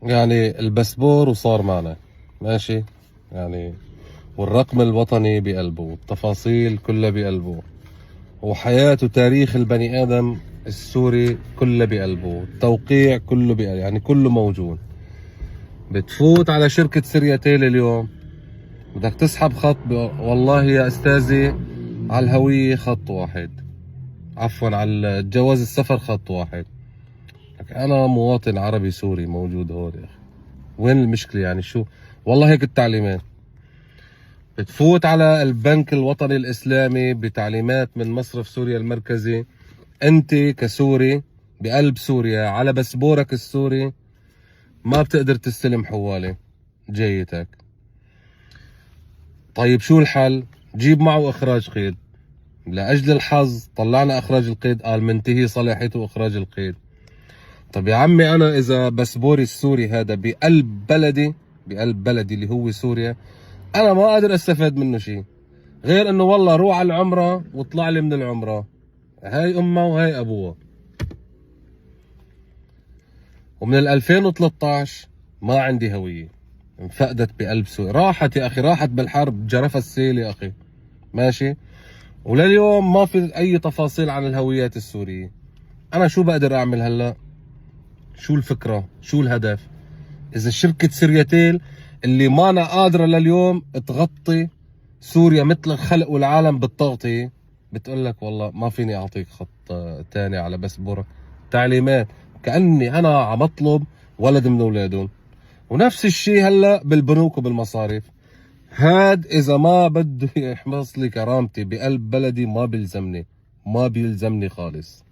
يعني الباسبور وصار معنا ماشي، يعني والرقم الوطني بقلبه والتفاصيل كلها بقلبه وحياة وتاريخ البني آدم السوري كله بقلبه، التوقيع كله بقلبه، يعني كله موجود. بتفوت على شركة سرياتيل اليوم بدك تسحب خط والله يا أستاذي على الهوية خط واحد، عفوا على جواز السفر خط واحد. لك أنا مواطن عربي سوري موجود هون يا أخي، وين المشكلة يعني شو؟ والله هيك التعليمات. بتفوت على البنك الوطني الإسلامي بتعليمات من مصرف سوريا المركزي، أنت كسوري بقلب سوريا على بسبورك السوري ما بتقدر تستلم حوالي جايتك. طيب شو الحل؟ جيب معه إخراج قيد. لأجل الحظ طلعنا إخراج القيد، قال منتهي صلاحيته إخراج القيد. طب يا عمي أنا إذا بسبوري السوري هذا بقلب بلدي اللي هو سوريا، أنا ما قادر أستفاد منه شيء غير إنه والله روح على العمرة واطلع لي من العمرة، هاي أمها وهاي أبوها. ومن 2013 ما عندي هوية، انفقدت بقلب سوريا، راحت يا أخي، راحت بالحرب، جرفها السيل يا أخي ماشي. ولليوم ما في أي تفاصيل عن الهويات السورية. أنا شو بقدر أعمل هلأ؟ شو الفكرة؟ شو الهدف؟ إذا شركة سرياتيل اللي ما أنا قادرة لليوم تغطي سوريا مثل الخلق والعالم بالتغطية بتقول لك والله ما فيني أعطيك خط تاني على بسبورة، تعليمات كأني أنا عم أطلب ولد من أولادهم. ونفس الشيء هلا بالبنوك وبالمصاريف. هاد إذا ما بده يحمص لي كرامتي بقلب بلدي ما بيلزمني، ما بيلزمني خالص.